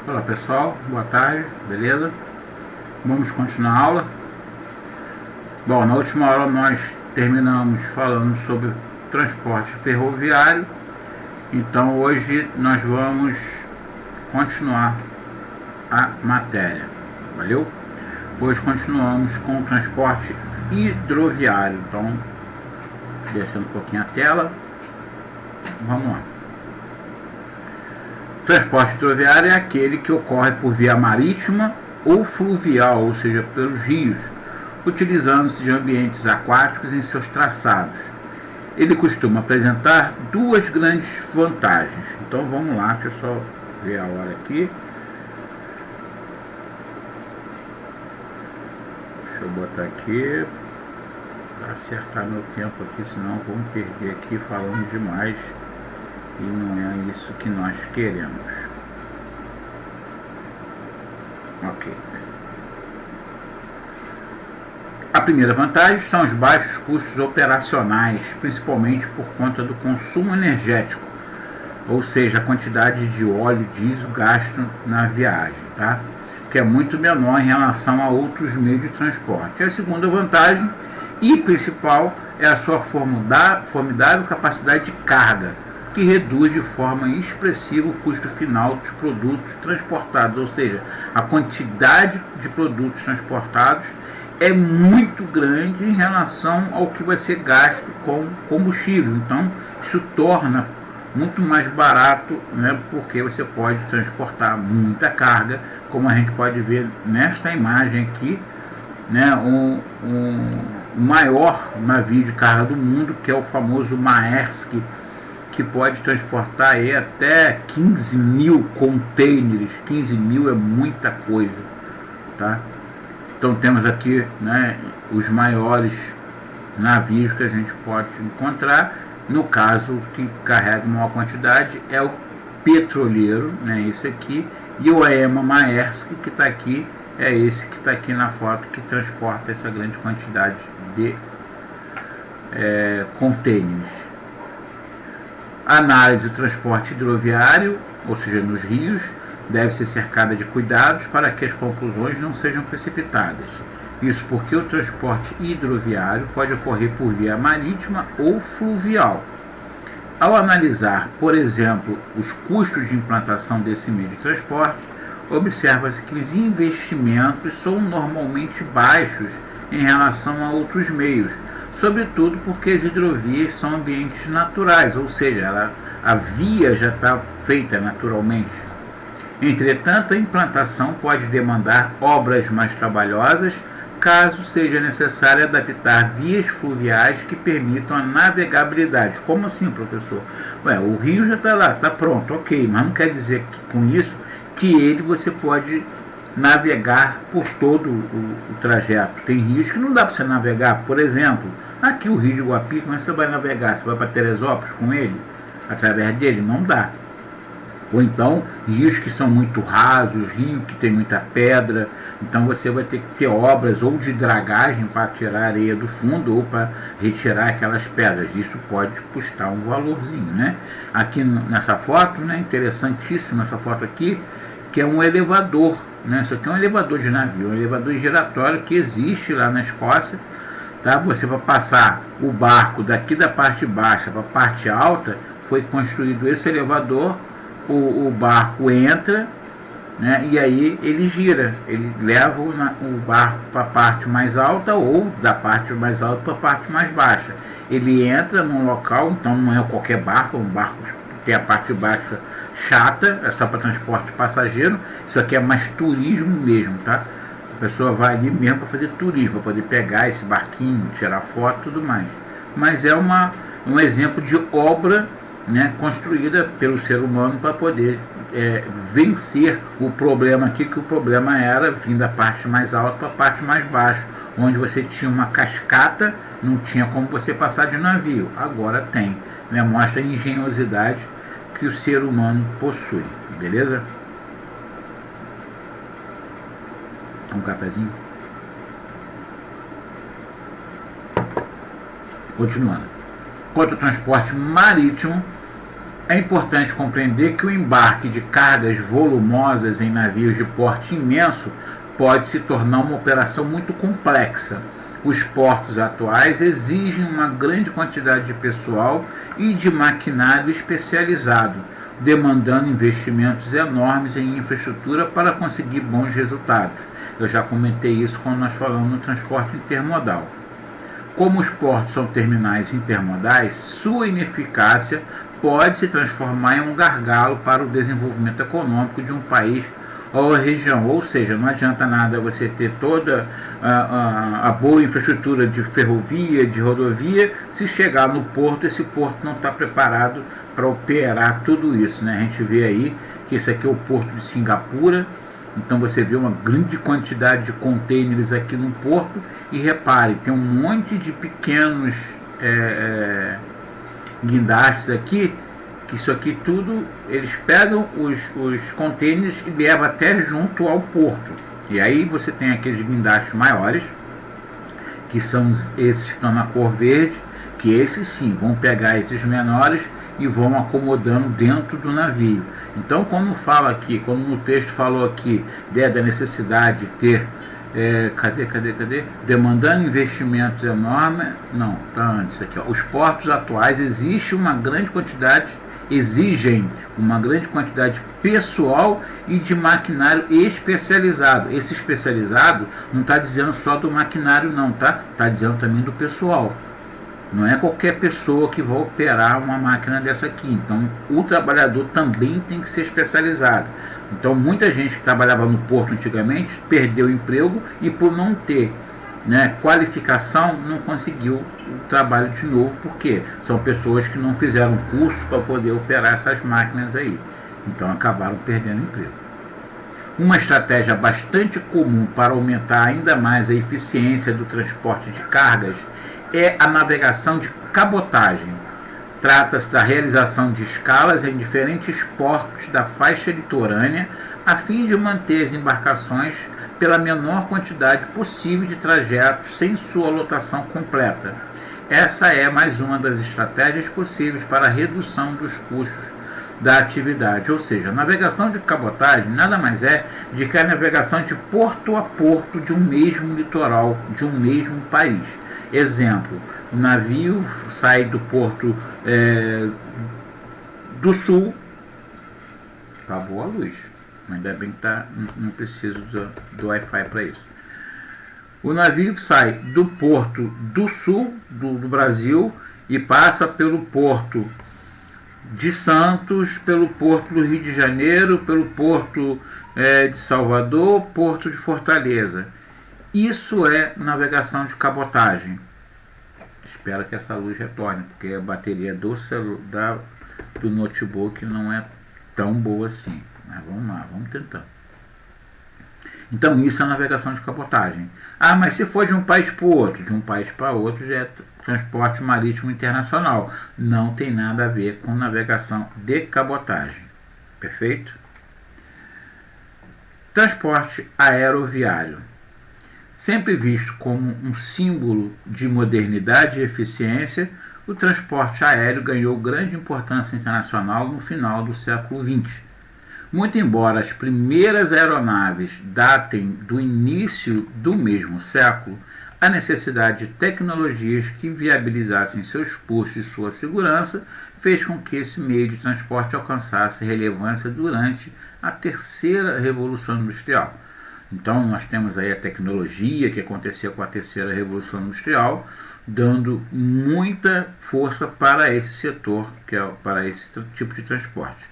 Olá pessoal, boa tarde, beleza? Vamos continuar a aula. Bom, na última aula nós terminamos falando sobre transporte ferroviário, então hoje nós vamos continuar a matéria, valeu? Hoje continuamos com o transporte hidroviário, então descendo um pouquinho a tela, vamos lá. O transporte hidroviário é aquele que ocorre por via marítima ou fluvial, ou seja, pelos rios, utilizando-se de ambientes aquáticos em seus traçados. Ele costuma apresentar duas grandes vantagens. Então vamos lá, deixa eu só ver a hora aqui. Deixa eu botar aqui para acertar meu tempo aqui, senão vamos perder aqui falando demais. E não é isso que nós queremos. Ok. A primeira vantagem são os baixos custos operacionais, principalmente por conta do consumo energético, ou seja, a quantidade de óleo diesel gasto na viagem, tá? Que é muito menor em relação a outros meios de transporte. A segunda vantagem e principal é a sua formidável capacidade de carga, que reduz de forma expressiva o custo final dos produtos transportados, ou seja, a quantidade de produtos transportados é muito grande em relação ao que vai ser gasto com combustível. Então, isso torna muito mais barato, né, porque você pode transportar muita carga, como a gente pode ver nesta imagem aqui, né, o maior navio de carga do mundo, que é o famoso Maersk, que pode transportar aí até 15 mil containers. 15 mil é muita coisa, tá? Então temos aqui, né, os maiores navios que a gente pode encontrar. No caso, que carrega maior quantidade é o petroleiro, né, esse aqui, e o EMA Maersk, que está aqui, é esse que está aqui na foto, que transporta essa grande quantidade de containers. A análise do transporte hidroviário, ou seja, nos rios, deve ser cercada de cuidados para que as conclusões não sejam precipitadas. Isso porque o transporte hidroviário pode ocorrer por via marítima ou fluvial. Ao analisar, por exemplo, os custos de implantação desse meio de transporte, observa-se que os investimentos são normalmente baixos em relação a outros meios, sobretudo porque as hidrovias são ambientes naturais, ou seja, a via já está feita naturalmente. Entretanto, a implantação pode demandar obras mais trabalhosas, caso seja necessário adaptar vias fluviais que permitam a navegabilidade. Como assim, professor? Ué, o rio já está lá, está pronto, ok, mas não quer dizer que com isso que ele você pode navegar por todo o trajeto. Tem rios que não dá para você navegar. Por exemplo, aqui o Rio de Guapi, como você vai navegar? Você vai para Teresópolis com ele? Através dele? Não dá. Ou então rios que são muito rasos, rio que tem muita pedra, então você vai ter que ter obras ou de dragagem para tirar a areia do fundo ou para retirar aquelas pedras. Isso pode custar um valorzinho, né? Aqui nessa foto, né, interessantíssima essa foto aqui, que é um elevador, né? Isso aqui é um elevador de navio, um elevador giratório que existe lá na Escócia, tá? Você vai passar o barco daqui da parte baixa para a parte alta, foi construído esse elevador. O barco entra, né, e aí ele gira, ele leva o barco para a parte mais alta ou da parte mais alta para a parte mais baixa. Ele entra num local, então não é qualquer barco, é um barco que tem a parte baixa chata, é só para transporte passageiro. Isso aqui é mais turismo mesmo, tá? A pessoa vai ali mesmo para fazer turismo, para poder pegar esse barquinho, tirar foto e tudo mais. Mas é um exemplo de obra, né, construída pelo ser humano para poder vencer o problema aqui, que o problema era vir da parte mais alta para a parte mais baixa, onde você tinha uma cascata, não tinha como você passar de navio. Agora tem, né, mostra a engenhosidade que o ser humano possui, beleza? Um cafezinho. Continuando. Quanto ao transporte marítimo, É importante compreender que o embarque de cargas volumosas em navios de porte imenso pode se tornar uma operação muito complexa. Os portos atuais exigem uma grande quantidade de pessoal e de maquinário especializado, demandando investimentos enormes em infraestrutura para conseguir bons resultados. Eu já comentei isso quando nós falamos no transporte intermodal. Como os portos são terminais intermodais, sua ineficácia pode se transformar em um gargalo para o desenvolvimento econômico de um país ou região. Ou seja, não adianta nada você ter toda a boa infraestrutura de ferrovia, de rodovia, se chegar no porto, esse porto não está preparado para operar tudo isso, né? A gente vê aí que esse aqui é o porto de Singapura, então você vê uma grande quantidade de contêineres aqui no porto e repare, tem um monte de pequenos guindastes aqui, que isso aqui tudo, eles pegam os contêineres e levam até junto ao porto. E aí você tem aqueles guindastes maiores, que são esses que estão na cor verde, que esses sim vão pegar esses menores e vão acomodando dentro do navio. Então, quando fala aqui, como no texto falou aqui, da necessidade de ter demandando investimentos enormes, não, tá antes aqui, ó. Os portos atuais exigem uma grande quantidade pessoal e de maquinário especializado. Esse especializado não está dizendo só do maquinário não, tá? Está dizendo também do pessoal. Não é qualquer pessoa que vai operar uma máquina dessa aqui. Então, o trabalhador também tem que ser especializado. Então, muita gente que trabalhava no porto antigamente perdeu o emprego e por não ter, né, qualificação, não conseguiu o trabalho de novo, porque são pessoas que não fizeram curso para poder operar essas máquinas aí. Então, acabaram perdendo o emprego. Uma estratégia bastante comum para aumentar ainda mais a eficiência do transporte de cargas é a navegação de cabotagem. Trata-se da realização de escalas em diferentes portos da faixa litorânea a fim de manter as embarcações pela menor quantidade possível de trajetos sem sua lotação completa. Essa é mais uma das estratégias possíveis para a redução dos custos da atividade, ou seja, a navegação de cabotagem nada mais é do que a navegação de porto a porto de um mesmo litoral, de um mesmo país. Exemplo, o navio sai do porto do sul, acabou a luz, ainda bem que não preciso do Wi-Fi para isso. O navio sai do porto do sul do Brasil e passa pelo porto de Santos, pelo porto do Rio de Janeiro, pelo porto de Salvador, porto de Fortaleza. Isso é navegação de cabotagem. Espero que essa luz retorne, porque a bateria do notebook não é tão boa assim. Mas vamos lá, vamos tentar. Então isso é navegação de cabotagem. Ah, mas se for de um país para outro, de um país para outro já é transporte marítimo internacional. Não tem nada a ver com navegação de cabotagem. Perfeito? Transporte aeroviário. Sempre visto como um símbolo de modernidade e eficiência, o transporte aéreo ganhou grande importância internacional no final do século XX. Muito embora as primeiras aeronaves datem do início do mesmo século, a necessidade de tecnologias que viabilizassem seus custos e sua segurança fez com que esse meio de transporte alcançasse relevância durante a terceira revolução industrial. Então nós temos aí a tecnologia que acontecia com a terceira revolução industrial, dando muita força para esse setor, que é para esse tipo de transporte.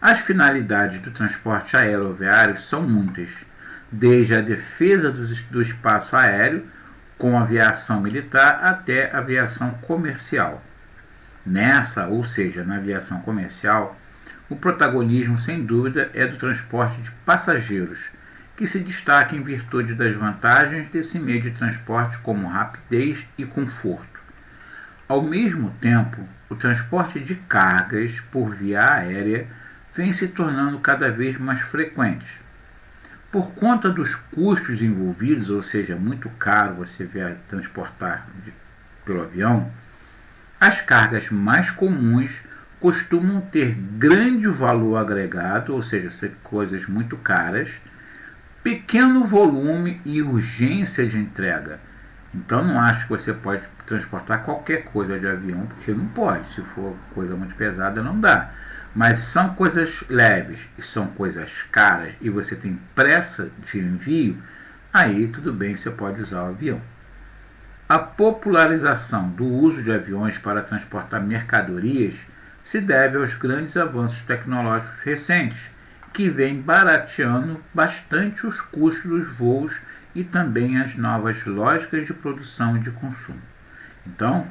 As finalidades do transporte aeroviário são muitas, desde a defesa do espaço aéreo, com aviação militar, até aviação comercial. Ou seja, na aviação comercial, o protagonismo, sem dúvida, é do transporte de passageiros, que se destaca em virtude das vantagens desse meio de transporte como rapidez e conforto. Ao mesmo tempo, o transporte de cargas por via aérea vem se tornando cada vez mais frequente. Por conta dos custos envolvidos, ou seja, muito caro você transportar pelo avião, as cargas mais comuns costumam ter grande valor agregado, ou seja, ser coisas muito caras, pequeno volume e urgência de entrega. Então não acho que você pode transportar qualquer coisa de avião, porque não pode. Se for coisa muito pesada, não dá. Mas são coisas leves e são coisas caras e você tem pressa de envio, aí tudo bem, você pode usar o avião. A popularização do uso de aviões para transportar mercadorias se deve aos grandes avanços tecnológicos recentes, que vêm barateando bastante os custos dos voos e também as novas lógicas de produção e de consumo. Então,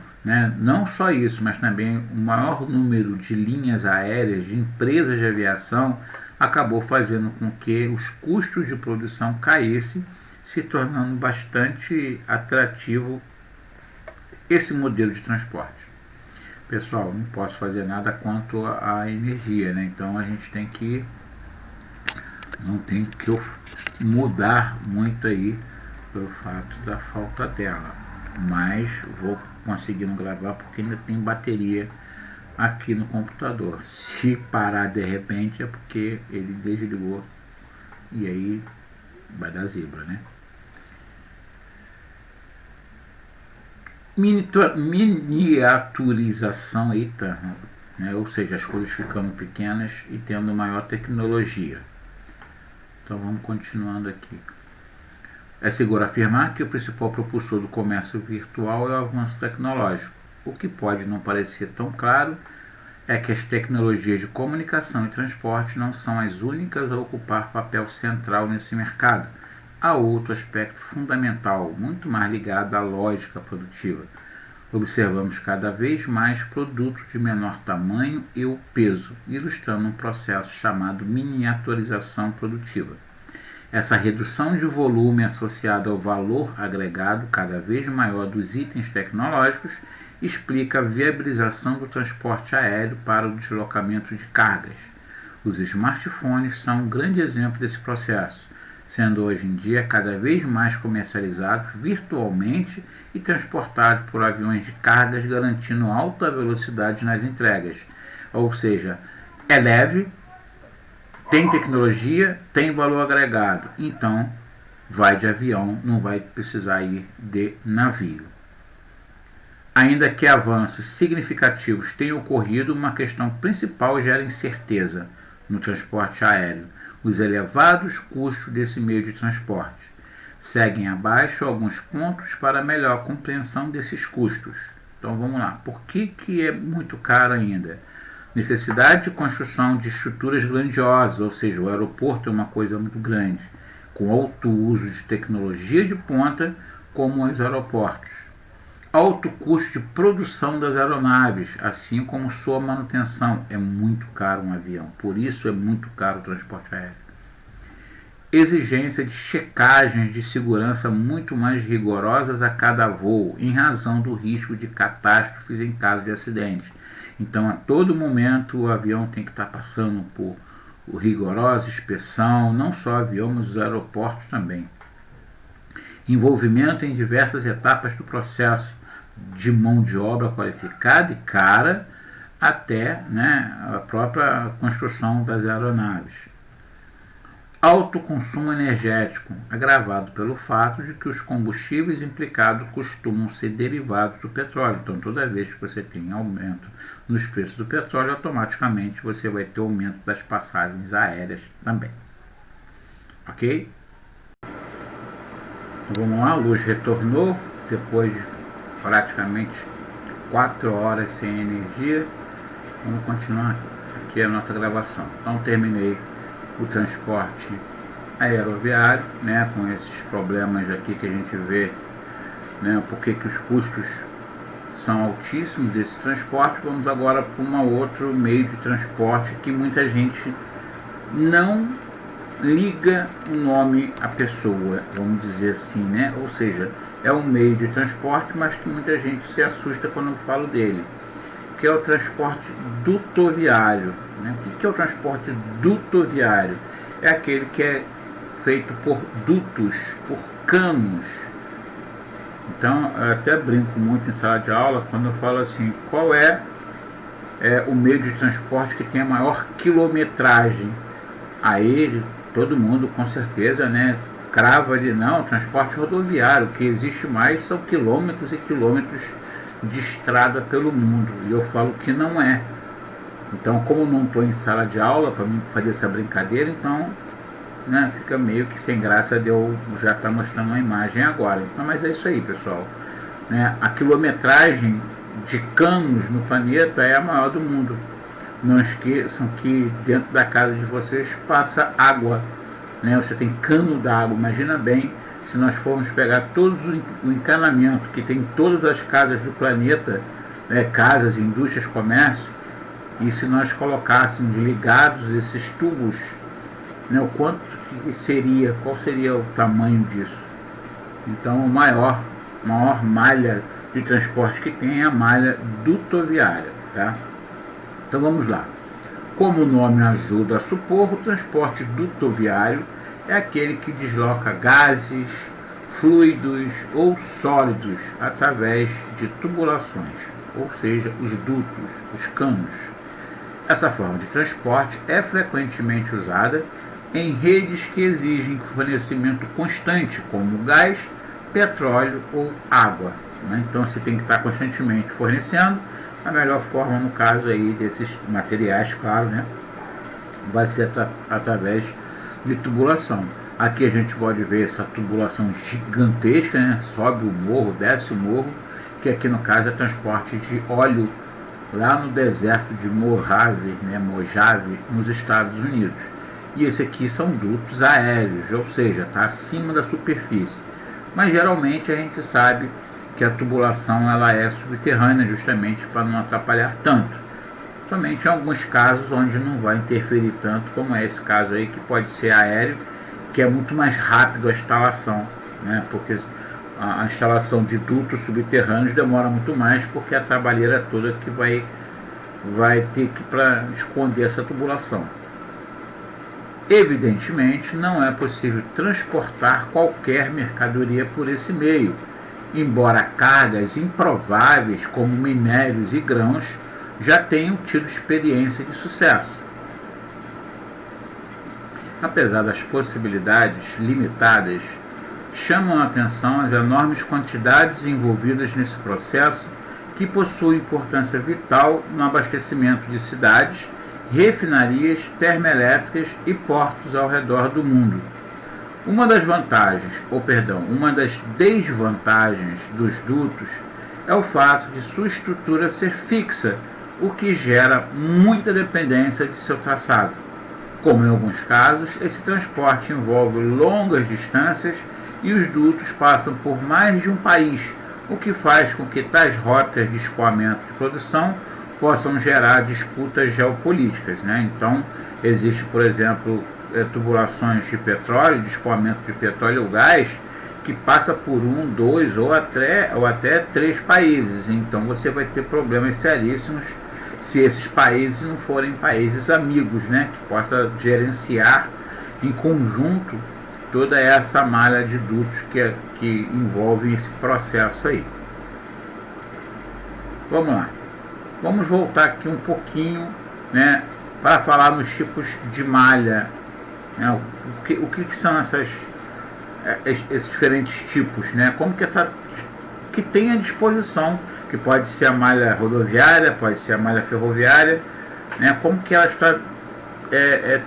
não só isso, mas também o maior número de linhas aéreas, de empresas de aviação, acabou fazendo com que os custos de produção caíssem, se tornando bastante atrativo esse modelo de transporte. Pessoal, não posso fazer nada quanto à energia, então a gente não tem que mudar muito aí pelo fato da falta dela, mas vou conseguindo gravar porque ainda tem bateria aqui no computador. Se parar de repente é porque ele desligou e aí vai dar zebra, Miniaturização, ou seja, as coisas ficando pequenas e tendo maior tecnologia. Então vamos continuando aqui. É seguro afirmar que o principal propulsor do comércio virtual é o avanço tecnológico. O que pode não parecer tão claro é que as tecnologias de comunicação e transporte não são as únicas a ocupar papel central nesse mercado. Há outro aspecto fundamental, muito mais ligado à lógica produtiva. Observamos cada vez mais produtos de menor tamanho e o peso, ilustrando um processo chamado miniaturização produtiva. Essa redução de volume associada ao valor agregado cada vez maior dos itens tecnológicos explica a viabilização do transporte aéreo para o deslocamento de cargas. Os smartphones são um grande exemplo desse processo, sendo hoje em dia cada vez mais comercializados virtualmente e transportados por aviões de cargas, garantindo alta velocidade nas entregas. Ou seja, é leve, tem tecnologia, tem valor agregado, então vai de avião, não vai precisar ir de navio. Ainda que avanços significativos tenham ocorrido, uma questão principal gera incerteza no transporte aéreo: os elevados custos desse meio de transporte. Seguem abaixo alguns pontos para melhor compreensão desses custos. Então vamos lá. Por que é muito caro ainda? Necessidade de construção de estruturas grandiosas, ou seja, o aeroporto é uma coisa muito grande, com alto uso de tecnologia de ponta, como os aeroportos. Alto custo de produção das aeronaves, assim como sua manutenção. É muito caro um avião, por isso é muito caro o transporte aéreo. Exigência de checagens de segurança muito mais rigorosas a cada voo, em razão do risco de catástrofes em caso de acidente. Então, a todo momento, o avião tem que estar passando por rigorosa inspeção, não só o avião, mas os aeroportos também. Envolvimento em diversas etapas do processo, de mão de obra qualificada e cara, até a própria construção das aeronaves. Alto consumo energético, agravado pelo fato de que os combustíveis implicados costumam ser derivados do petróleo. Então, toda vez que você tem aumento nos preços do petróleo, automaticamente você vai ter aumento das passagens aéreas também. Ok? Então, vamos lá, a luz retornou depois de praticamente 4 horas sem energia. Vamos continuar aqui a nossa gravação. Então, terminei o transporte aeroviário, com esses problemas aqui que a gente vê, porque que os custos são altíssimos desse transporte. Vamos agora para um outro meio de transporte que muita gente não liga o nome à pessoa, vamos dizer assim, ou seja, é um meio de transporte, mas que muita gente se assusta quando eu falo dele, que é o transporte dutoviário. O que é o transporte dutoviário? É aquele que é feito por dutos, por canos. Então, eu até brinco muito em sala de aula quando eu falo assim: qual é o meio de transporte que tem a maior quilometragem. Aí todo mundo com certeza, né, crava ali, não, transporte rodoviário, o que existe mais são quilômetros e quilômetros de estrada pelo mundo, e eu falo que não é. Então, como não estou em sala de aula para mim fazer essa brincadeira, então, né, fica meio que sem graça de eu já estar mostrando uma imagem agora. Então, mas é isso aí, pessoal, né? A quilometragem de canos no planeta é a maior do mundo. Não esqueçam que dentro da casa de vocês passa água, né? Você tem cano d'água. Imagina bem se nós formos pegar todo o encanamento que tem em todas as casas do planeta, né, casas, indústrias, comércio, e se nós colocássemos ligados esses tubos, né, o quanto que seria, qual seria o tamanho disso? Então, a maior malha de transporte que tem é a malha dutoviária, tá? Então vamos lá. Como o nome ajuda a supor, o transporte dutoviário é aquele que desloca gases, fluidos ou sólidos através de tubulações, ou seja, os dutos, os canos. Essa forma de transporte é frequentemente usada em redes que exigem fornecimento constante, como gás, petróleo ou água, né? Então você tem que estar constantemente fornecendo. A melhor forma, no caso aí desses materiais, claro, né, vai ser através de tubulação. Aqui a gente pode ver essa tubulação gigantesca, né, sobe o morro, desce o morro, que aqui no caso é transporte de óleo lá no deserto de Mojave, né, Mojave, nos Estados Unidos. E esse aqui são dutos aéreos, ou seja, está acima da superfície. Mas geralmente a gente sabe que a tubulação ela é subterrânea, justamente para não atrapalhar tanto. Somente em alguns casos onde não vai interferir tanto, como é esse caso aí, que pode ser aéreo, que é muito mais rápido a instalação, né? Porque a instalação de dutos subterrâneos demora muito mais, porque a trabalheira toda que vai ter que para esconder essa tubulação. Evidentemente, não é possível transportar qualquer mercadoria por esse meio, embora cargas improváveis como minérios e grãos já tenham tido experiência de sucesso. Apesar das possibilidades limitadas, chamam a atenção as enormes quantidades envolvidas nesse processo, que possui importância vital no abastecimento de cidades, refinarias, termoelétricas e portos ao redor do mundo. Uma das desvantagens dos dutos é o fato de sua estrutura ser fixa, o que gera muita dependência de seu traçado. Como em alguns casos, esse transporte envolve longas distâncias e os dutos passam por mais de um país, o que faz com que tais rotas de escoamento de produção possam gerar disputas geopolíticas, né? Então, existe, por exemplo, tubulações de petróleo, de escoamento de petróleo ou gás, que passa por 1, 2 ou até 3 países. Então, você vai ter problemas seríssimos se esses países não forem países amigos, né? Que possa gerenciar em conjunto toda essa malha de dutos que envolve esse processo aí. Vamos lá. Vamos voltar aqui um pouquinho, né, para falar nos tipos de malha, né, o que são esses diferentes tipos, né, como que tem à disposição, que pode ser a malha rodoviária, pode ser a malha ferroviária, né, como que ela está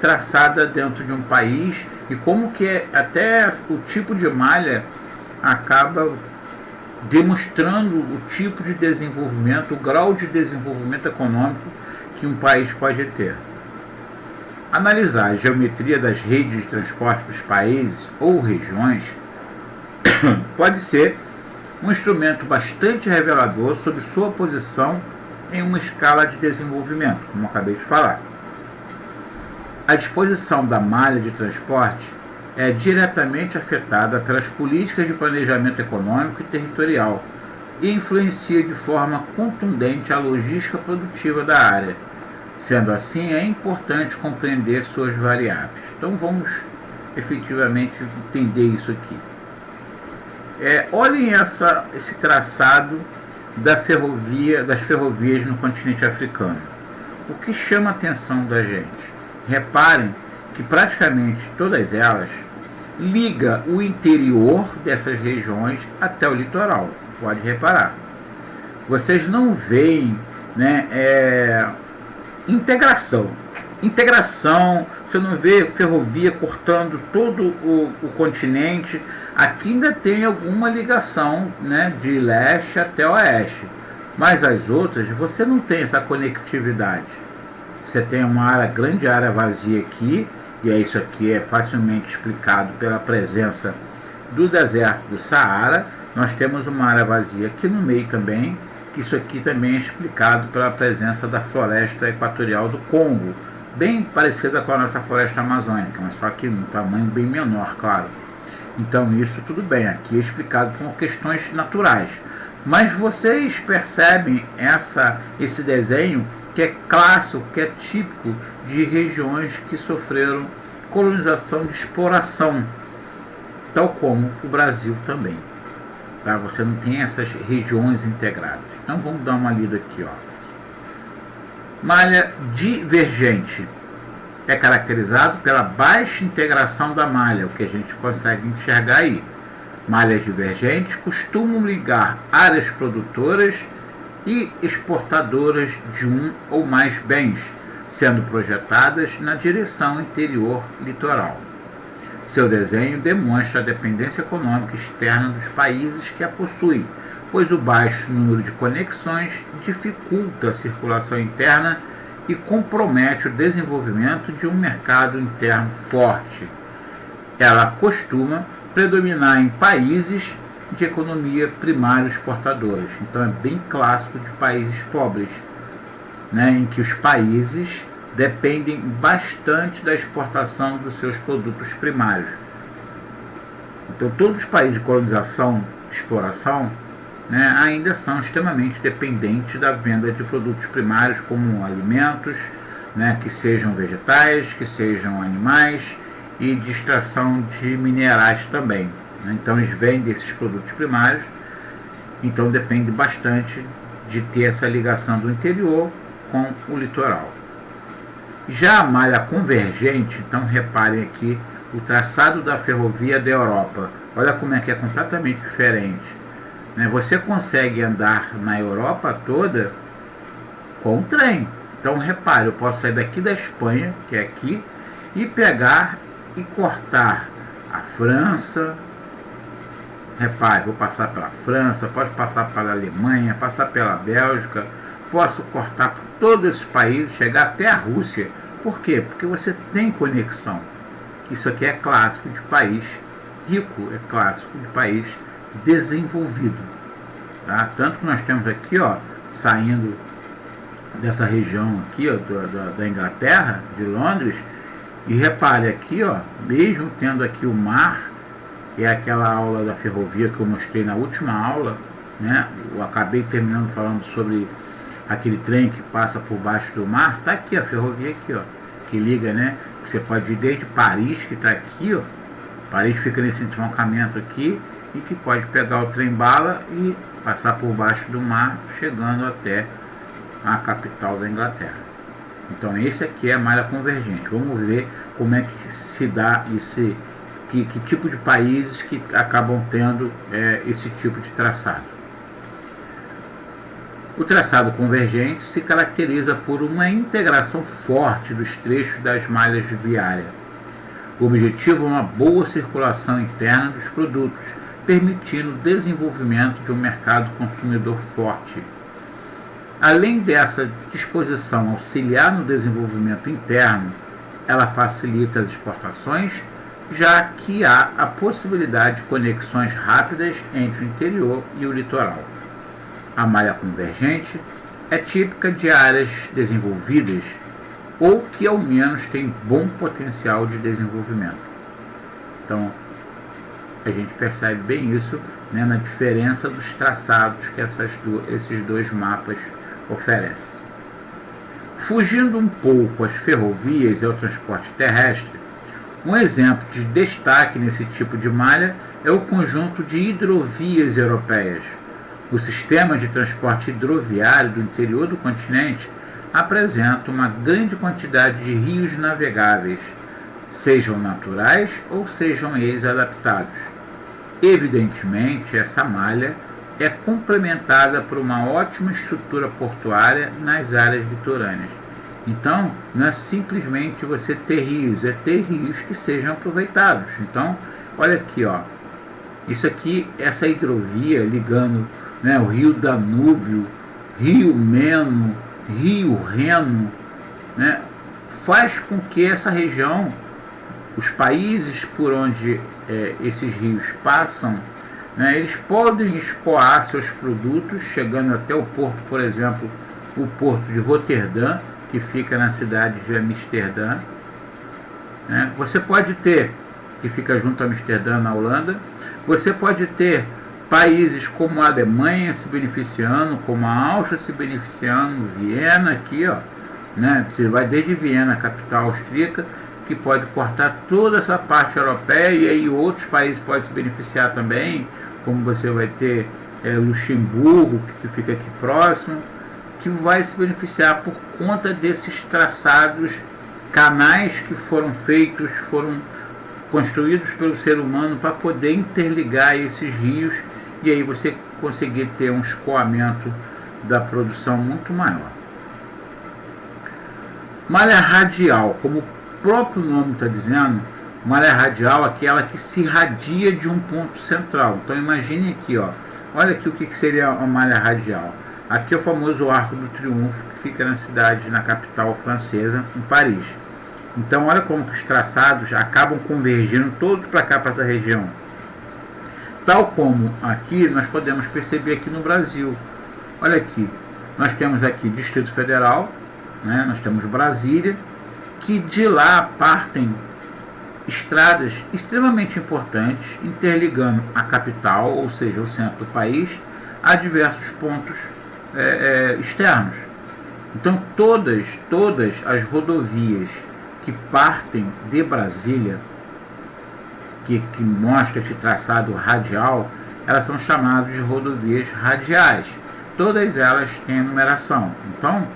traçada dentro de um país e como que até o tipo de malha acaba demonstrando o tipo de desenvolvimento, o grau de desenvolvimento econômico que um país pode ter. Analisar a geometria das redes de transporte dos países ou regiões pode ser um instrumento bastante revelador sobre sua posição em uma escala de desenvolvimento, como acabei de falar. A disposição da malha de transporte é diretamente afetada pelas políticas de planejamento econômico e territorial e influencia de forma contundente a logística produtiva da área. Sendo assim, é importante compreender suas variáveis. Então vamos efetivamente entender isso aqui. Olhem esse traçado das ferrovias no continente africano. O que chama a atenção da gente? Reparem que praticamente todas elas liga o interior dessas regiões até o litoral. Pode reparar. Vocês não veem, né, integração. Você não vê ferrovia cortando todo o continente. Aqui ainda tem alguma ligação, né, de leste até oeste. Mas as outras, você não tem essa conectividade. Você tem uma grande área vazia aqui, e isso aqui é facilmente explicado pela presença do deserto do Saara. Nós temos uma área vazia aqui no meio também, que isso aqui também é explicado pela presença da floresta equatorial do Congo, bem parecida com a nossa floresta amazônica, mas só que no tamanho bem menor, claro. Então isso tudo bem, aqui é explicado por questões naturais. Mas vocês percebem esse desenho que é clássico, que é típico de regiões que sofreram colonização de exploração, tal como o Brasil também. Tá? Você não tem essas regiões integradas. Então vamos dar uma lida aqui. Malha divergente é caracterizado pela baixa integração da malha, o que a gente consegue enxergar aí. Malhas divergentes costumam ligar áreas produtoras e exportadoras de um ou mais bens, sendo projetadas na direção interior litoral. Seu desenho demonstra a dependência econômica externa dos países que a possuem, pois o baixo número de conexões dificulta a circulação interna e compromete o desenvolvimento de um mercado interno forte. Ela costuma predominar em países de economia primária exportadoras. Então é bem clássico de países pobres, né, em que os países dependem bastante da exportação dos seus produtos primários. Então todos os países de colonização, de exploração, né, ainda são extremamente dependentes da venda de produtos primários como alimentos, né, que sejam vegetais, que sejam animais, e de extração de minerais também. Então eles vendem esses produtos primários, então depende bastante de ter essa ligação do interior com o litoral. Já a malha convergente, então reparem aqui o traçado da ferrovia da Europa. Olha como é que é completamente diferente. Você consegue andar na Europa toda com o trem. Então repare, eu posso sair daqui da Espanha, que é aqui, e pegar e cortar a França. Repare, vou passar pela França, posso passar pela Alemanha, passar pela Bélgica, posso cortar por todos esses países, chegar até a Rússia. Por quê? Porque você tem conexão. Isso aqui é clássico de país rico, é clássico de país desenvolvido. Tá? Tanto que nós temos aqui, saindo dessa região aqui, da Inglaterra, de Londres, e repare aqui, mesmo tendo aqui o mar, é aquela aula da ferrovia que eu mostrei na última aula, né? Eu acabei terminando falando sobre aquele trem que passa por baixo do mar. Tá aqui a ferrovia aqui, que liga, né? Você pode ir desde Paris, que está aqui, Paris fica nesse entroncamento aqui, e que pode pegar o trem-bala e passar por baixo do mar, chegando até a capital da Inglaterra. Então esse aqui é a malha convergente. Vamos ver como é que se dá esse, que tipo de países que acabam tendo esse tipo de traçado. O traçado convergente se caracteriza por uma integração forte dos trechos das malhas viárias. O objetivo é uma boa circulação interna dos produtos, permitindo o desenvolvimento de um mercado consumidor forte. Além dessa disposição auxiliar no desenvolvimento interno, ela facilita as exportações, já que há a possibilidade de conexões rápidas entre o interior e o litoral. A malha convergente é típica de áreas desenvolvidas ou que ao menos têm bom potencial de desenvolvimento. Então, a gente percebe bem isso, né, na diferença dos traçados que esses dois mapas oferecem. Fugindo um pouco às ferrovias e ao transporte terrestre, um exemplo de destaque nesse tipo de malha é o conjunto de hidrovias europeias. O sistema de transporte hidroviário do interior do continente apresenta uma grande quantidade de rios navegáveis, sejam naturais ou sejam eles adaptados. Evidentemente, essa malha é complementada por uma ótima estrutura portuária nas áreas litorâneas. Então, não é simplesmente você ter rios, é ter rios que sejam aproveitados. Então, olha aqui, ó, isso aqui, essa hidrovia ligando, né, o rio Danúbio, rio Meno, rio Reno, né, faz com que essa região, os países por onde esses rios passam, né, eles podem escoar seus produtos, chegando até o porto, por exemplo, o porto de Roterdã, que fica na cidade de Amsterdã. Né? Você pode ter, que fica junto a Amsterdã, na Holanda, você pode ter países como a Alemanha se beneficiando, como a Áustria se beneficiando, Viena aqui, ó, né? Você vai desde Viena, capital austríaca, que pode cortar toda essa parte europeia, e aí outros países podem se beneficiar também, como você vai ter Luxemburgo, que fica aqui próximo, que vai se beneficiar por conta desses traçados, canais que foram feitos, foram construídos pelo ser humano para poder interligar esses rios, e aí você conseguir ter um escoamento da produção muito maior. Malha radial, como o próprio nome está dizendo, malha radial é aquela que se irradia de um ponto central. Então imagine aqui, ó, olha aqui o que seria uma malha radial. Aqui é o famoso Arco do Triunfo, que fica na cidade, na capital francesa, em Paris. Então olha como que os traçados acabam convergindo todos para cá, para essa região. Tal como aqui nós podemos perceber aqui no Brasil. Olha aqui, nós temos aqui Distrito Federal, né? Nós temos Brasília, que de lá partem estradas extremamente importantes, interligando a capital, ou seja, o centro do país, a diversos pontos externos. Então todas as rodovias que partem de Brasília, que mostra esse traçado radial, elas são chamadas de rodovias radiais. Todas elas têm numeração. Então,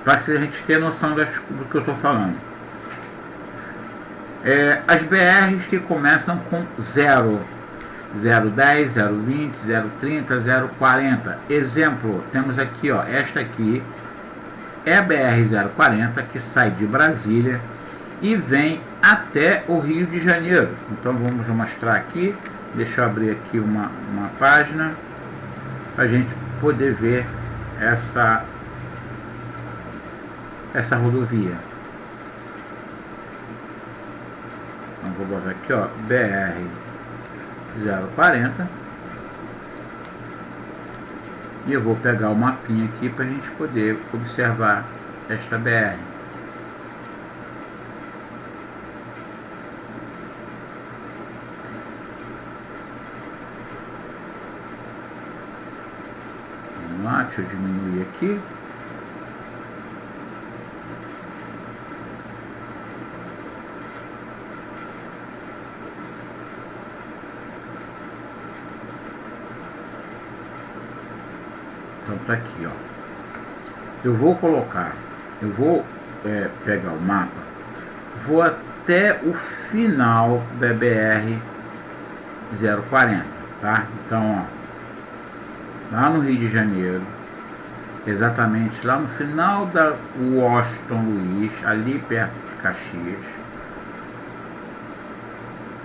para a gente ter noção do que eu estou falando, as BRs que começam com 0, 010, 020, 030, 040. Exemplo, temos aqui, ó, esta aqui é a BR-040, que sai de Brasília e vem até o Rio de Janeiro. Então vamos mostrar aqui, deixa eu abrir aqui uma página para a gente poder ver essa rodovia. Então vou botar aqui, ó, BR-040, e eu vou pegar o mapinha aqui para a gente poder observar esta BR. Vamos lá, deixa eu diminuir aqui. Então tá aqui, ó. Eu vou pegar o mapa, vou até o final da BR 040, tá? Então, ó, lá no Rio de Janeiro, exatamente lá no final da Washington Luiz, ali perto de Caxias,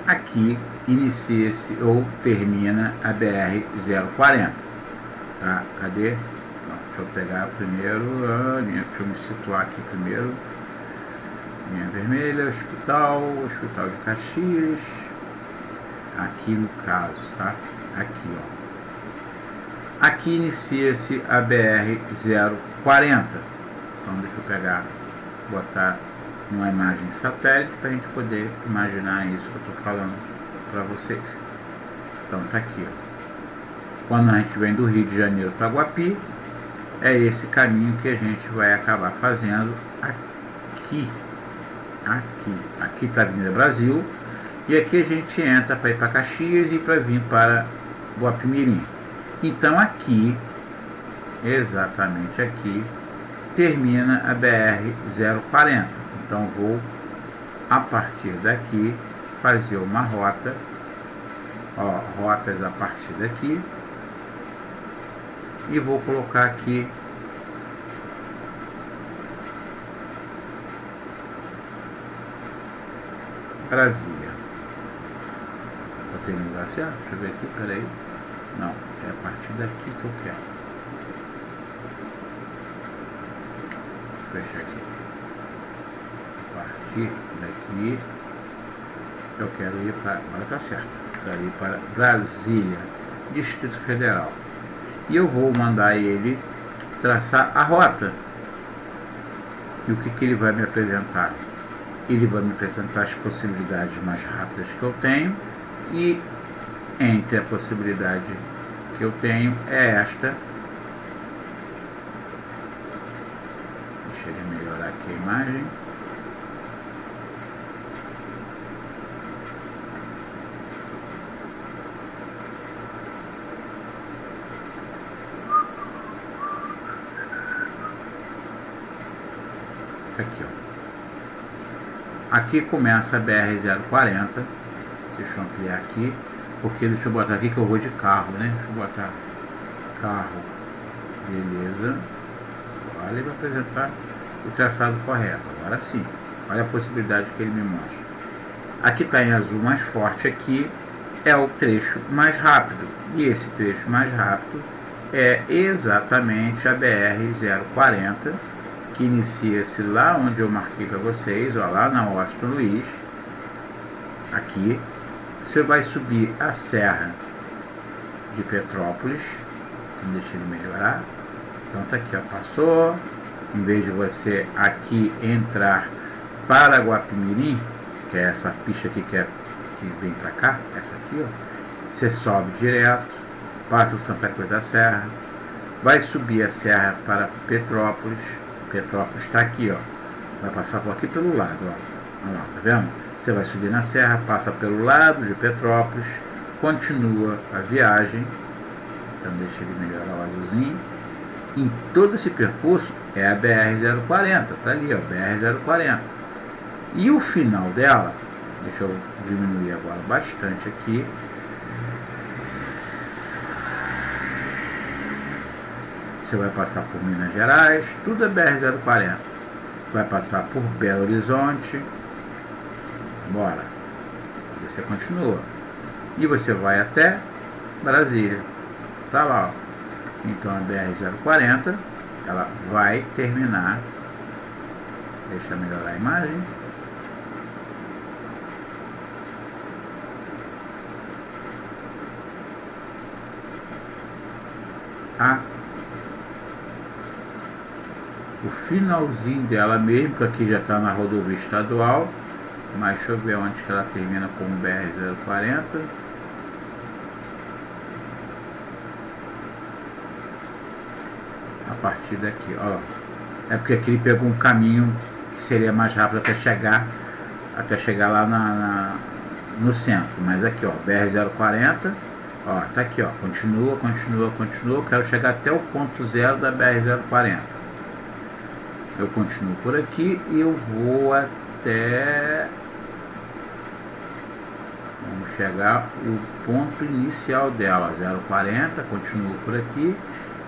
aqui inicia-se ou termina a BR 040. Tá, cadê? Não, deixa eu pegar primeiro, deixa eu me situar aqui primeiro. Linha vermelha, hospital de Caxias. Aqui no caso, tá? Aqui, ó. Aqui inicia-se a BR-040. Então deixa eu pegar, botar uma imagem satélite para a gente poder imaginar isso que eu estou falando para vocês. Então tá aqui, ó. Quando a gente vem do Rio de Janeiro para Guapi, é esse caminho que a gente vai acabar fazendo aqui. Aqui está a Avenida Brasil, e aqui a gente entra para ir para Caxias e para vir para Guapimirim. Então aqui, exatamente aqui, termina a BR-040. Então vou, a partir daqui, fazer uma rota, rotas a partir daqui, e vou colocar aqui Brasília. Botei no lugar certo? Deixa eu ver aqui, peraí. Não, é a partir daqui que eu quero. Deixa eu fechar aqui. A partir daqui eu quero ir para... Agora tá certo. Eu quero ir para Brasília, Distrito Federal. E eu vou mandar ele traçar a rota. E o que ele vai me apresentar? Ele vai me apresentar as possibilidades mais rápidas que eu tenho, e entre a possibilidade que eu tenho é esta. Deixa ele melhorar aqui a imagem. Aqui, ó. Aqui começa a BR-040. Deixa eu ampliar aqui, porque deixa eu botar aqui que eu vou de carro, né? Deixa eu botar carro. Beleza. Agora ele vai apresentar o traçado correto. Agora sim. Olha a possibilidade que ele me mostra. Aqui está em azul mais forte, aqui é o trecho mais rápido. E esse trecho mais rápido é exatamente a BR-040, que inicia-se lá onde eu marquei para vocês, ó, lá na Washington Luiz. Aqui você vai subir a Serra de Petrópolis. Então deixa ele melhorar. Então tá aqui, ó, passou. Em vez de você aqui entrar para Guapimirim, que é essa pista aqui que vem para cá, essa aqui, ó, você sobe direto, passa o Santa Cruz da Serra, vai subir a serra para Petrópolis. Petrópolis está aqui, ó. Vai passar por aqui pelo lado, ó. Olha lá, tá vendo? Você vai subir na serra, passa pelo lado de Petrópolis, continua a viagem. Então deixa ele melhorar o azulzinho. Em todo esse percurso é a BR-040, tá ali, ó, BR-040. E o final dela, deixa eu diminuir agora bastante aqui. Você vai passar por Minas Gerais, tudo é BR-040. Vai passar por Belo Horizonte. Bora. Você continua. E você vai até Brasília. Tá lá, ó. Então a BR-040, ela vai terminar. Deixa eu melhorar a imagem. O finalzinho dela mesmo, que aqui já está na rodovia estadual, mas deixa eu ver onde que ela termina com o BR-040. A partir daqui, ó, é porque aqui ele pegou um caminho que seria mais rápido até chegar lá no centro, mas aqui, ó, BR-040, ó, tá aqui, ó, continua, quero chegar até o ponto zero da BR-040. Eu continuo por aqui e eu vou até... Vamos chegar o ponto inicial dela, 040, continuo por aqui.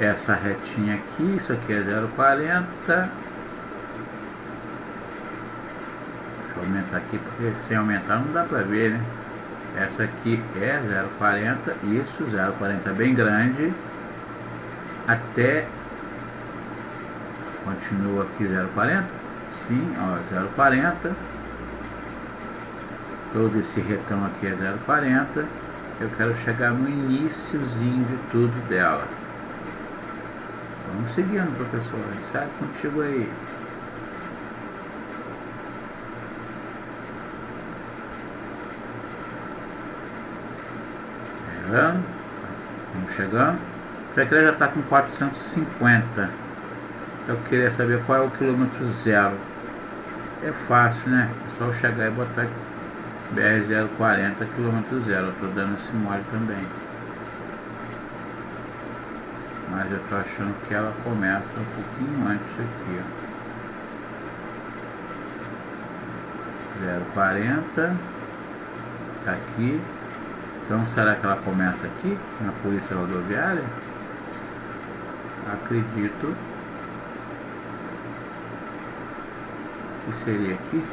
Essa retinha aqui, isso aqui é 040. Deixa eu aumentar aqui, porque sem aumentar não dá pra ver, né? Essa aqui é 040, isso, 040 bem grande. Até... Continua aqui 040, sim, ó, 040. Todo esse retão aqui é 040. Eu quero chegar no iniciozinho de tudo dela. Vamos seguindo, professor, a gente sai contigo aí. Chegando. Vamos chegando. O Fecre já está com 450. Eu queria saber qual é o quilômetro zero. É fácil, né? É só eu chegar e botar BR-040 quilômetro zero. Eu estou dando esse mole também. Mas eu tô achando que ela começa um pouquinho antes aqui, ó. 040, tá aqui. Então será que ela começa aqui na Polícia Rodoviária? Acredito que seria aqui.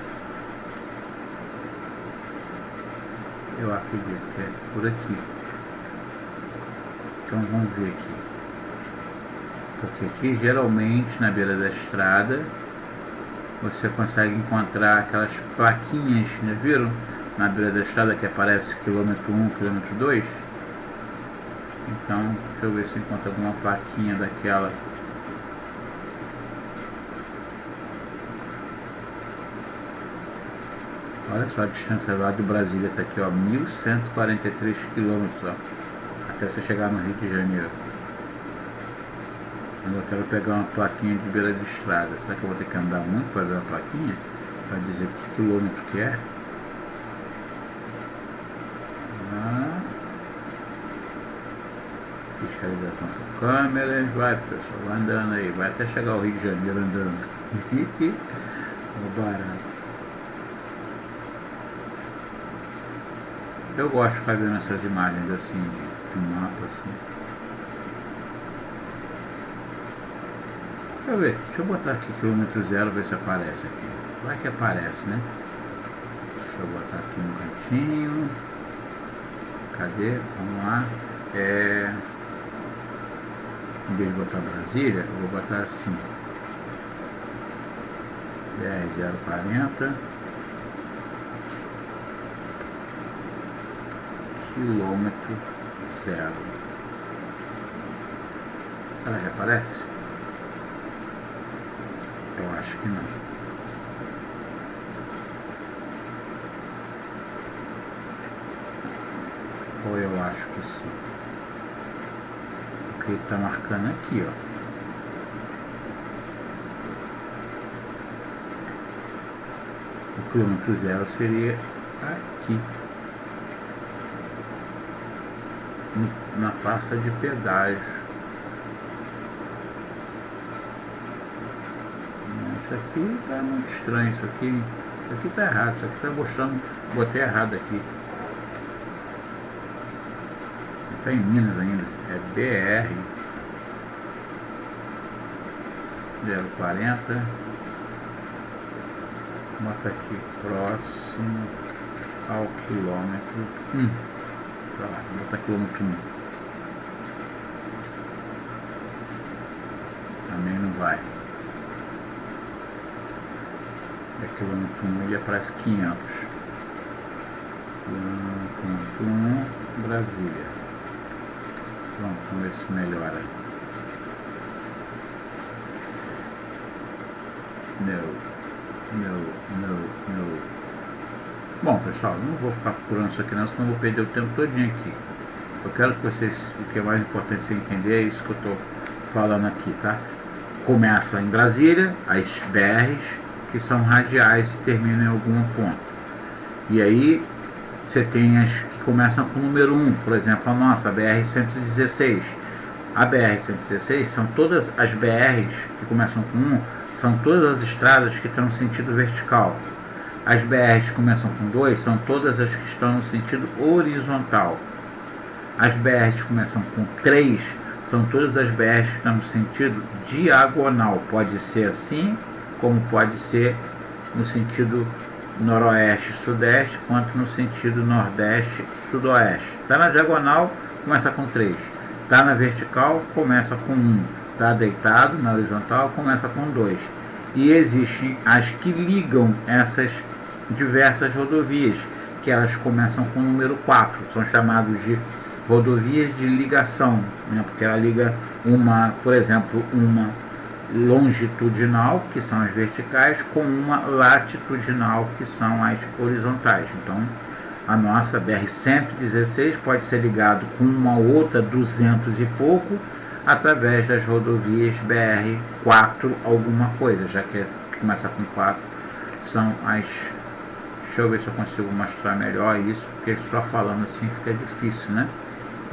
Eu acredito que é por aqui. Então vamos ver aqui. Porque aqui geralmente na beira da estrada você consegue encontrar aquelas plaquinhas, né, viram? Na beira da estrada que aparece quilômetro 1, quilômetro 2. Então, deixa eu ver se encontro alguma plaquinha daquela. Olha só a distância lá de Brasília, tá aqui, ó, 1143 quilômetros, ó, até você chegar no Rio de Janeiro. Eu quero pegar uma plaquinha de beira de estrada. Será que eu vou ter que andar muito para ver a plaquinha? Para dizer que quilômetro que é? Fiscalização por câmeras. Vai, pessoal, vai andando aí. Vai até chegar ao Rio de Janeiro andando. Barato. Eu gosto de ficar vendo essas imagens assim, de mapa assim. Deixa eu ver, deixa eu botar aqui quilômetro 0, ver se aparece aqui. Vai que aparece, né? Deixa eu botar aqui no cantinho. Cadê? Vamos lá. Em vez de botar Brasília, eu vou botar assim. BR-040. Quilômetro 0. Ela já aparece? Eu acho que não. Ou eu acho que sim. Porque ele está marcando aqui, ó. O quilômetro 0 seria aqui. Na praça de pedágio. Isso aqui tá muito estranho, isso aqui tá errado, isso aqui tá mostrando, botei errado aqui. Tá em Minas ainda, é BR 040. Bota aqui, próximo ao quilômetro 1. Tá lá, bota quilômetro 1. Também não vai. É quilômetro 1, ele aparece 500. Quilômetro 1, Brasília. Pronto, vamos ver se melhora. Não. Bom, pessoal, não vou ficar procurando isso aqui não, senão eu vou perder o tempo todinho aqui. Eu quero que vocês, o que é mais importante você entender é isso que eu estou falando aqui, tá? Começa em Brasília, as BRs, que são radiais e terminam em algum ponto. E aí você tem as que começam com o número 1, por exemplo, a nossa, a BR-116. A BR-116 são todas as BRs que começam com 1, são todas as estradas que estão no sentido vertical. As BRs que começam com 2 são todas as que estão no sentido horizontal. As BRs que começam com 3 são todas as BRs que estão no sentido diagonal. Pode ser assim, como pode ser no sentido noroeste-sudeste, quanto no sentido nordeste-sudoeste. Está na diagonal, começa com 3. Está na vertical, começa com 1. Está deitado, na horizontal, começa com 2. E existem as que ligam essas diversas rodovias, que elas começam com o número 4. São chamados de rodovias de ligação, né? Porque ela liga uma, por exemplo, uma longitudinal, que são as verticais, com uma latitudinal, que são as horizontais. Então, a nossa BR-116 pode ser ligado com uma outra 200 e pouco, através das rodovias BR-4 alguma coisa, já que começa com 4, são as... Deixa eu ver se eu consigo mostrar melhor isso, porque só falando assim fica difícil, né?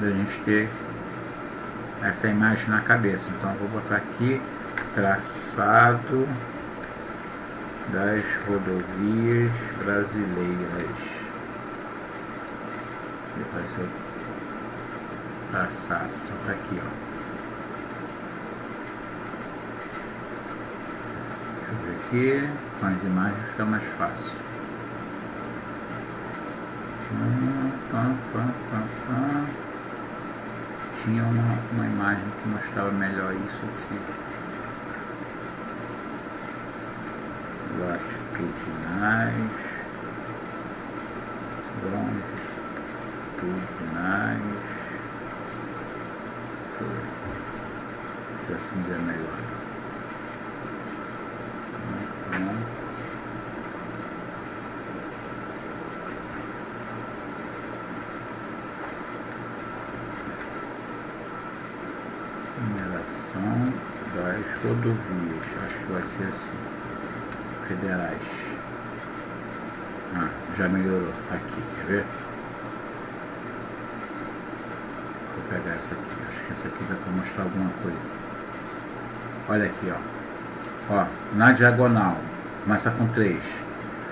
Da gente ter essa imagem na cabeça. Então eu vou botar aqui traçado das rodovias brasileiras. Depois eu traçado. Então tá aqui, ó. Deixa eu ver aqui. Com as imagens fica mais fácil. Tinha uma imagem que mostrava melhor isso aqui. Latitudinais, longitudinais. Deixa eu ver se assim já é melhor. Numeração das rodovias, acho que vai ser assim, federais. Já melhorou, tá aqui, quer ver? Vou pegar essa aqui, acho que essa aqui dá para mostrar alguma coisa. Olha aqui, ó, na diagonal, começa com 3.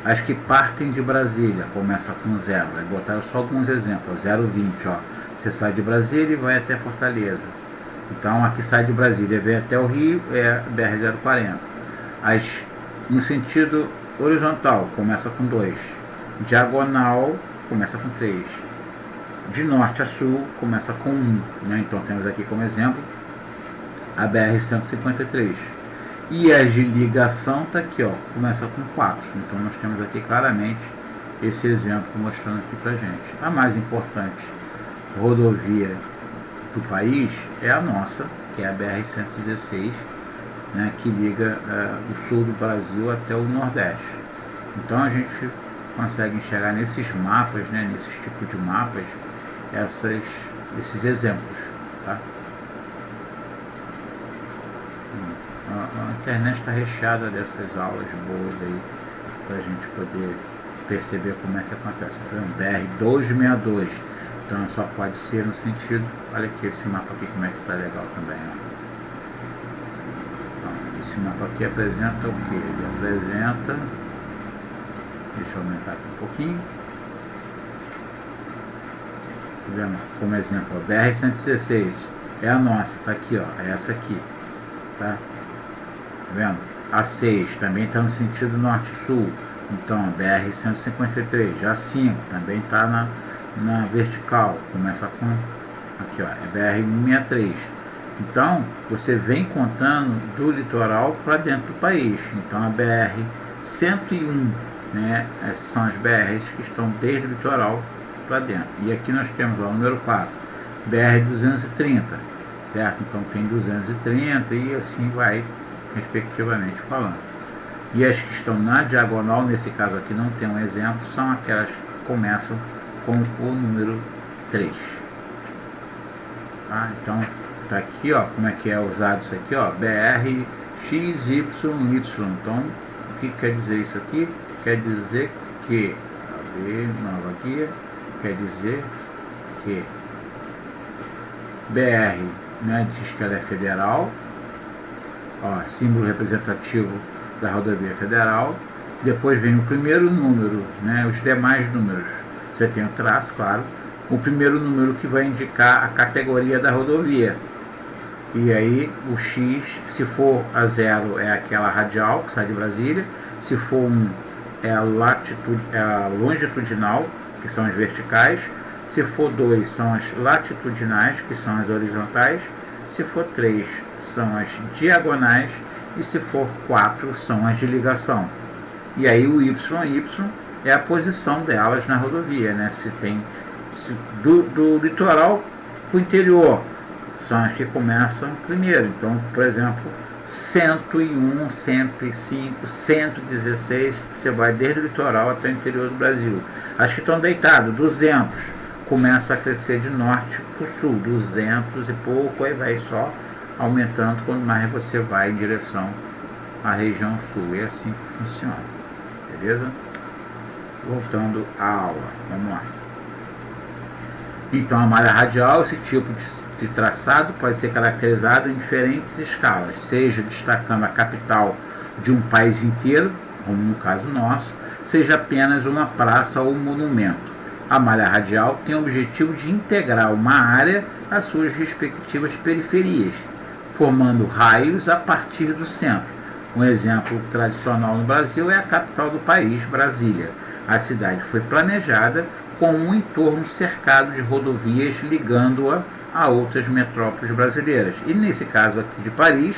As que partem de Brasília, começa com 0. Vai botar só alguns exemplos, 0,20, ó. Você sai de Brasília e vai até Fortaleza. Então aqui sai de Brasília, vem até o Rio, é BR-040. No sentido horizontal, começa com 2. Diagonal, começa com 3. De norte a sul, começa com 1. Né? Então temos aqui como exemplo a BR-153. E as de ligação está aqui, ó, começa com 4. Então nós temos aqui claramente esse exemplo mostrando aqui para gente. A mais importante rodovia do país é a nossa, que é a BR-116, né, que liga o sul do Brasil até o Nordeste. Então a gente consegue enxergar nesses mapas, né, nesses tipos de mapas, esses exemplos. Tá? A internet está recheada dessas aulas boas aí, para a gente poder perceber como é que acontece. BR-262. Então só pode ser no sentido, olha aqui esse mapa aqui como é que está legal também, ó. Então, esse mapa aqui apresenta o que? Ele apresenta, deixa eu aumentar aqui um pouquinho, tá vendo? Como exemplo, a BR-116 é a nossa, tá aqui, ó, é essa aqui, tá vendo? A 6 também está no sentido norte-sul, então a BR-153, a 5 também está na vertical, começa com aqui, ó, é BR-163. Então você vem contando do litoral para dentro do país. Então a BR-101, né, essas são as BRs que estão desde o litoral para dentro. E aqui nós temos ó, o número 4, BR-230, certo? Então tem 230 e assim vai respectivamente falando. E as que estão na diagonal, nesse caso aqui não tem um exemplo, são aquelas que começam com o número 3. Tá? Então tá aqui, ó, como é que é usado isso aqui, ó, BR XYY. Então o que quer dizer isso aqui? Quer dizer que, nova aqui, quer dizer que BR, né, diz que ela é federal, ó, símbolo representativo da rodovia federal. Depois vem o primeiro número, né, os demais números. Você tem o traço, claro, o primeiro número que vai indicar a categoria da rodovia. E aí o X, se for a 0 é aquela radial que sai de Brasília, se for 1 é a longitudinal, que são as verticais, se for 2 são as latitudinais, que são as horizontais, se for 3 são as diagonais e se for 4 são as de ligação. E aí o YY é a posição delas na rodovia, né? Do litoral para o interior, são as que começam primeiro. Então, por exemplo, 101, 105, 116, você vai desde o litoral até o interior do Brasil. As que estão deitadas, 200, começa a crescer de norte para o sul, 200 e pouco, aí vai só aumentando quanto mais você vai em direção à região sul. É assim que funciona, beleza? Voltando à aula, vamos lá. Então a malha radial, esse tipo de traçado pode ser caracterizado em diferentes escalas, seja destacando a capital de um país inteiro, como no caso nosso, seja apenas uma praça ou monumento. A malha radial tem o objetivo de integrar uma área às suas respectivas periferias, formando raios a partir do centro. Um exemplo tradicional no Brasil é a capital do país, Brasília. A cidade foi planejada com um entorno cercado de rodovias ligando-a a outras metrópoles brasileiras. E nesse caso aqui de Paris,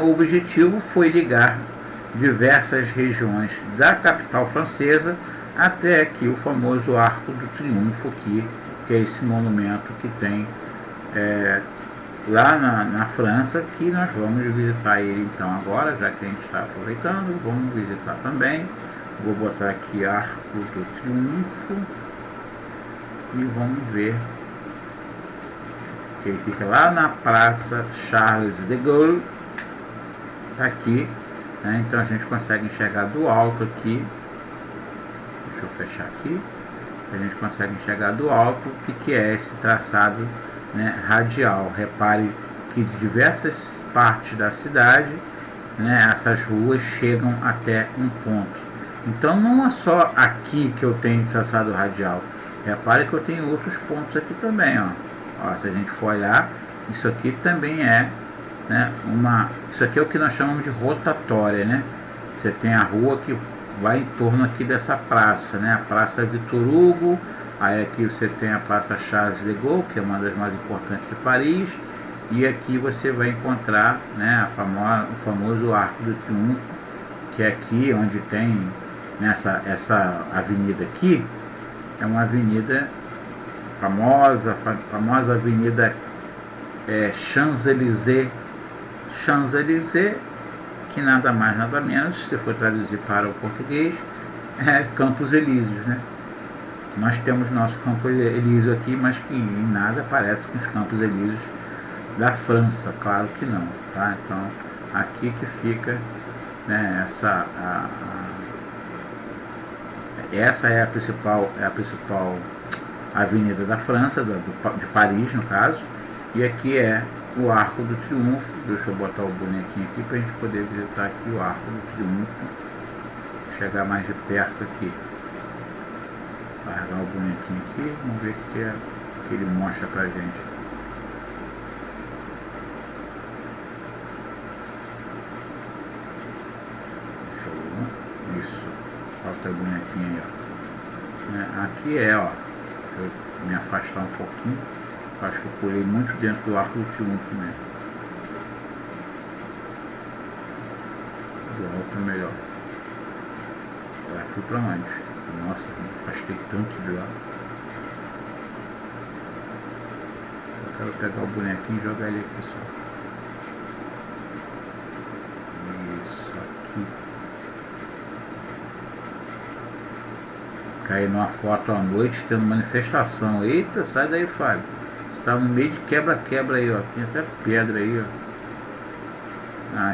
o objetivo foi ligar diversas regiões da capital francesa até aqui o famoso Arco do Triunfo, que é esse monumento que tem lá na França, que nós vamos visitar ele então agora, já que a gente está aproveitando, vamos visitar também. Vou botar aqui Arco do Triunfo e vamos ver. Ele fica lá na Praça Charles de Gaulle, está aqui, então a gente consegue enxergar do alto aqui. Deixa eu fechar aqui. A gente consegue enxergar do alto o que é esse traçado radial. Repare que de diversas partes da cidade, essas ruas chegam até um ponto. Então não é só aqui que eu tenho traçado radial. Repare que eu tenho outros pontos aqui também. Se a gente for olhar, isso aqui também é isso aqui é o que nós chamamos de rotatória. Você tem a rua que vai em torno aqui dessa praça, a Praça Victor Hugo. Aí aqui você tem a Praça Charles de Gaulle, que é uma das mais importantes de Paris, e aqui você vai encontrar o famoso Arco do Triunfo, que é aqui onde tem essa avenida aqui, é uma avenida famosa avenida Champs-Élysées, que nada mais nada menos, se for traduzir para o português, é Campos Elíseos, Nós temos nosso Campos Elíseos aqui, mas que em nada parece com os Campos Elíseos da França, claro que não, tá? Então, aqui que fica essa é a principal avenida da França, de Paris no caso, e aqui é o Arco do Triunfo. Deixa eu botar o bonequinho aqui para a gente poder visitar aqui o Arco do Triunfo, chegar mais de perto aqui. Largar o bonequinho aqui, vamos ver o que ele mostra pra gente. Isso, falta o bonequinho aí, aqui deixa eu me afastar um pouquinho, acho que eu pulei muito dentro do Arco do Triunfo, do alto é melhor. Agora fui pra onde? Nossa, afastei tanto de lá. Eu quero pegar o bonequinho e jogar ele aqui só. Isso aqui. Caí numa foto à noite tendo manifestação. Eita, sai daí, Fábio. Você tá no meio de quebra-quebra aí, Tem até pedra aí,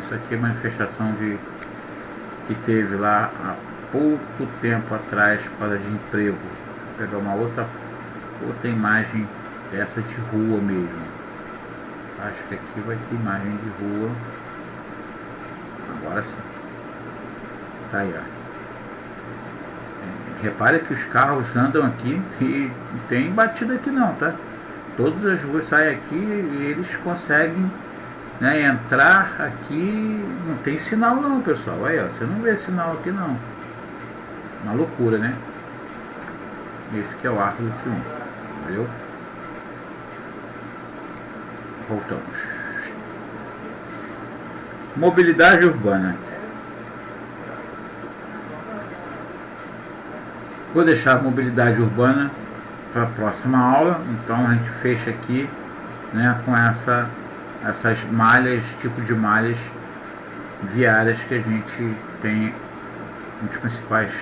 isso aqui é manifestação que teve lá pouco tempo atrás para de emprego. Vou pegar uma outra imagem dessa de rua mesmo. Acho que aqui vai ter imagem de rua. Agora sim. Tá aí, Repare que os carros andam aqui e não tem batida aqui não, tá? Todas as ruas saem aqui e eles conseguem entrar aqui. Não tem sinal não, pessoal. Aí, você não vê sinal aqui não. Uma loucura, Esse que é o Arco do Triunfo. Valeu? Voltamos. Mobilidade urbana. Vou deixar a mobilidade urbana para a próxima aula. Então a gente fecha aqui com essas malhas, tipo de malhas viárias que a gente tem nos principais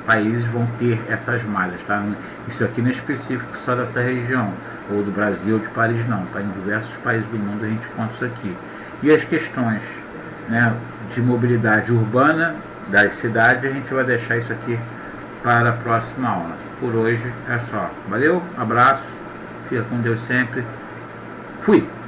países vão ter essas malhas, tá? Isso aqui não é específico só dessa região, ou do Brasil ou de Paris não, tá? Em diversos países do mundo a gente encontra isso aqui. E as questões de mobilidade urbana das cidades, a gente vai deixar isso aqui para a próxima aula. Por hoje é só. Valeu, abraço, fica com Deus sempre Fui!